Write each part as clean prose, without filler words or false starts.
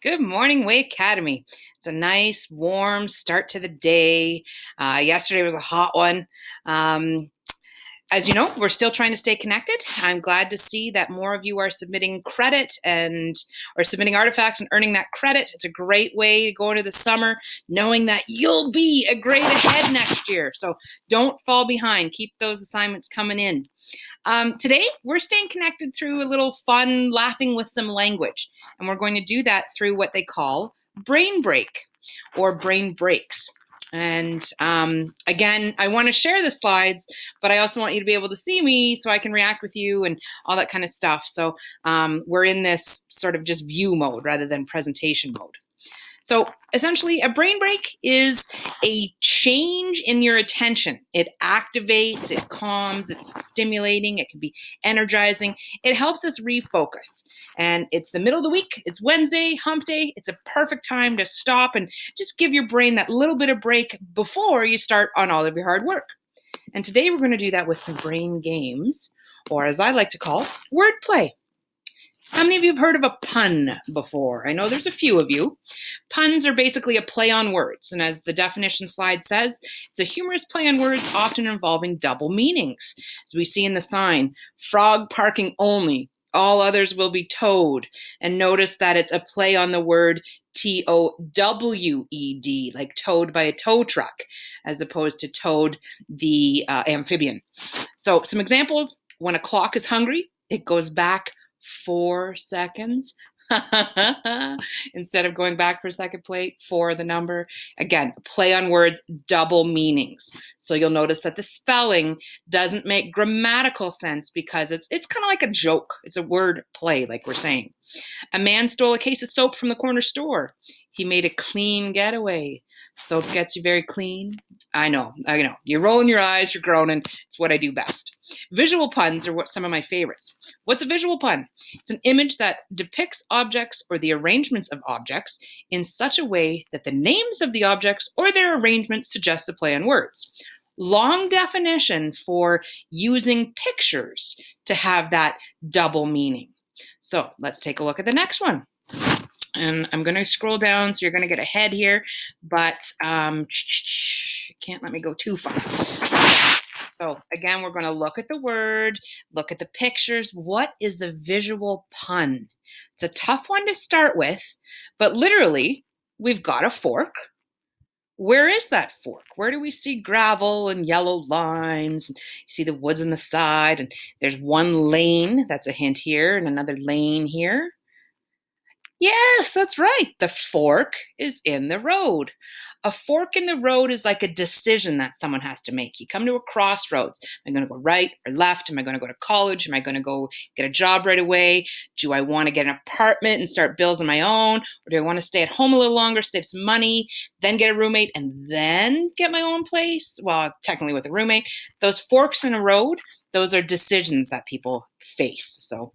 Good morning, Way Academy. It's a nice, warm start to the day. Yesterday was a hot one. Um, as you know, we're still trying to stay connected. I'm glad to see that more of you are submitting credit and or submitting artifacts and earning that credit. It's a great way to go into the summer, knowing that you'll be a grade ahead next year. So don't fall behind. Keep those assignments coming in. Today, we're staying connected through a little fun, laughing with some language. And we're going to do that through what they call brain break or brain breaks. And again, I want to share the slides, but I also want you to be able to see me so I can react with you and all that kind of stuff. So we're in this sort of just view mode rather than presentation mode. So essentially, a brain break is a change in your attention. It activates, it calms, it's stimulating, it can be energizing. It helps us refocus. And it's the middle of the week, it's Wednesday, hump day. It's a perfect time to stop and just give your brain that little bit of break before you start on all of your hard work. And today we're going to do that with some brain games, or as I like to call, wordplay. How many of you have heard of a pun before? I know there's a few of you. Puns are basically a play on words, and as the definition slide says, it's a humorous play on words often involving double meanings. As we see in the sign, frog parking only, all others will be towed. And notice that it's a play on the word T-O-W-E-D, like towed by a tow truck, as opposed to towed the amphibian. So some examples: when a clock is hungry, it goes back 4 seconds. Instead of going back for second plate for the number. Again, play on words, double meanings. So you'll notice that the spelling doesn't make grammatical sense because it's kind of like a joke. It's a word play, like we're saying. A man stole a case of soap from the corner store. He made a clean getaway. Soap gets you very clean. I know. You're rolling your eyes, you're groaning. It's what I do best. Visual puns are some of my favorites. What's a visual pun? It's an image that depicts objects or the arrangements of objects in such a way that the names of the objects or their arrangements suggest a play on words. Long definition for using pictures to have that double meaning. So let's take a look at the next one. And I'm going to scroll down, so you're going to get ahead here, but can't let me go too far. So again, we're going to look at the word, look at the pictures. What is the visual pun? It's a tough one to start with, but literally, we've got a fork. Where is that fork? Where do we see gravel and yellow lines? You see the woods on the side, and there's one lane. That's a hint here, and another lane here. Yes, that's right. The fork is in the road. A fork in the road is like a decision that someone has to make. You come to a crossroads. Am I going to go right or left? Am I going to go to college? Am I going to go get a job right away? Do I want to get an apartment and start bills on my own? Or do I want to stay at home a little longer, save some money, then get a roommate, and then get my own place? Well, technically with a roommate. Those forks in a road, those are decisions that people face. So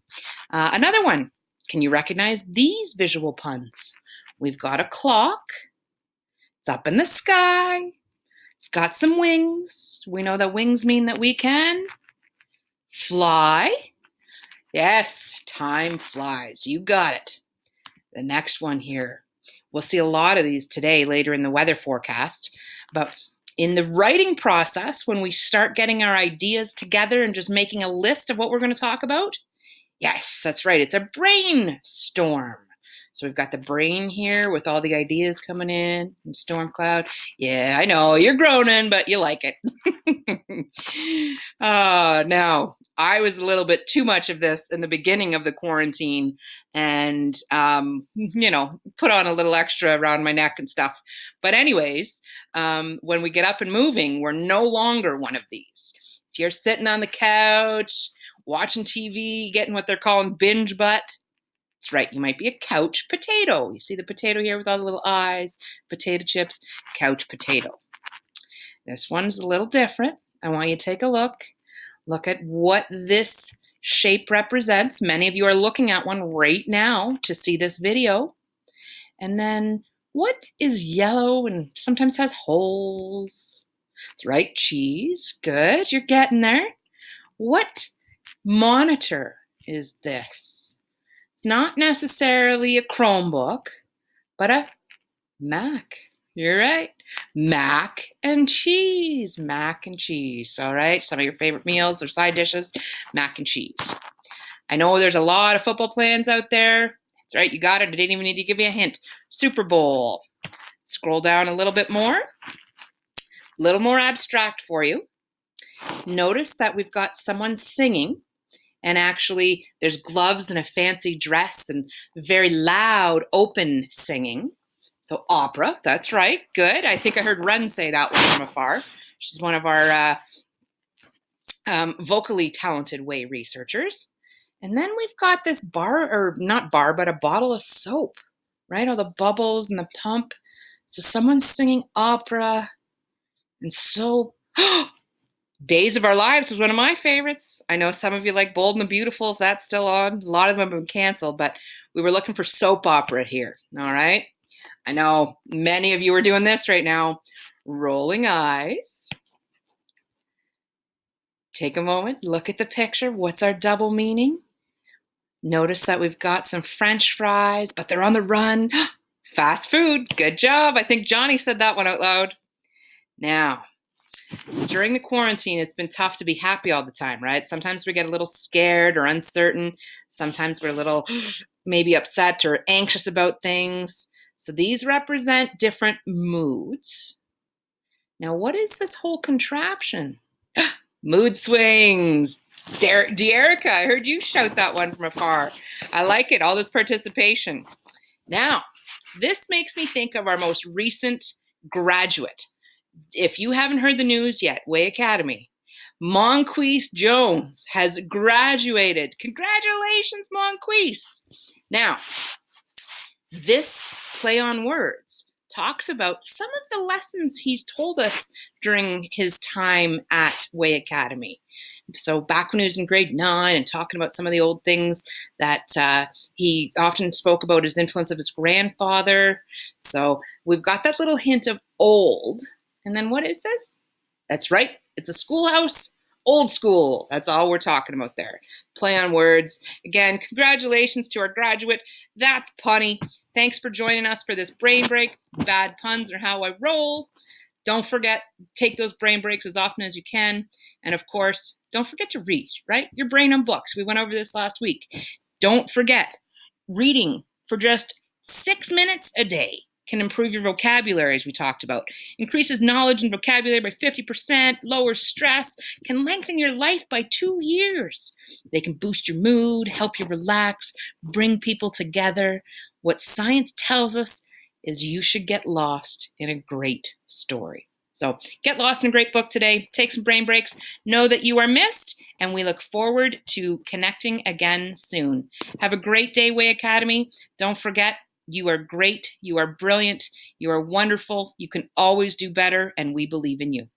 another one. Can you recognize these visual puns? We've got a clock. It's up in the sky. It's got some wings. We know that wings mean that we can fly. Yes, time flies. You got it. The next one here. We'll see a lot of these today later in the weather forecast. But in the writing process, when we start getting our ideas together and just making a list of what we're going to talk about, yes, that's right. It's a brainstorm. So we've got the brain here with all the ideas coming in and storm cloud. Yeah, I know you're groaning, but you like it. Now, I was a little bit too much of this in the beginning of the quarantine and, put on a little extra around my neck and stuff. But anyways, when we get up and moving, we're no longer one of these. If you're sitting on the couch, watching TV, getting what they're calling binge butt. That's right, you might be a couch potato. You see the potato here with all the little eyes, potato chips, couch potato. This one's a little different. I want you to take a look. Look at what this shape represents. Many of you are looking at one right now to see this video. And then what is yellow and sometimes has holes? That's right, cheese. Good, you're getting there. What monitor is this? It's not necessarily a Chromebook. but a mac. You're right. Mac and cheese. Mac and cheese. All right. Some of your favorite meals or side dishes, mac and cheese. I know there's a lot of football plans out there. That's right. You got it. I didn't even need to give you a hint. Super Bowl. Scroll down a little bit more. A little more abstract for you. Notice that we've got someone singing, and actually there's gloves and a fancy dress and very loud, open singing. So opera, that's right, good. I think I heard Run say that one from afar. She's one of our vocally talented way researchers. And then we've got this not bar, but a bottle of soap, right? All the bubbles and the pump. So someone's singing opera and soap. Days of Our Lives was one of my favorites. I know some of you like Bold and the Beautiful, if that's still on. A lot of them have been canceled, but we were looking for soap opera here, all right? I know many of you are doing this right now. Rolling eyes. Take a moment, look at the picture. What's our double meaning? Notice that we've got some French fries, but they're on the run. Fast food, good job. I think Johnny said that one out loud. Now, during the quarantine, it's been tough to be happy all the time, right? Sometimes we get a little scared or uncertain. Sometimes we're a little maybe upset or anxious about things. So these represent different moods. Now, what is this whole contraption? Mood swings. Dearica, I heard you shout that one from afar. I like it, all this participation. Now, this makes me think of our most recent graduate. If you haven't heard the news yet, Way Academy, Monquise Jones has graduated. Congratulations, Monquise. Now, this play on words talks about some of the lessons he's told us during his time at Way Academy. So back when he was in grade 9 and talking about some of the old things that he often spoke about his influence of his grandfather. So we've got that little hint of old. And then what is this? That's right. It's a schoolhouse. Old school. That's all we're talking about there. Play on words. Again, congratulations to our graduate. That's punny. Thanks for joining us for this brain break. Bad puns are how I roll. Don't forget, take those brain breaks as often as you can. And of course, don't forget to read, right? Your brain on books. We went over this last week. Don't forget, reading for just 6 minutes a day can improve your vocabulary, as we talked about. Increases knowledge and vocabulary by 50%, lowers stress, can lengthen your life by 2 years. They can boost your mood, help you relax, bring people together. What science tells us is you should get lost in a great story. So get lost in a great book today. Take some brain breaks. Know that you are missed, and we look forward to connecting again soon. Have a great day, Way Academy. Don't forget, you are great, you are brilliant, you are wonderful, you can always do better, and we believe in you.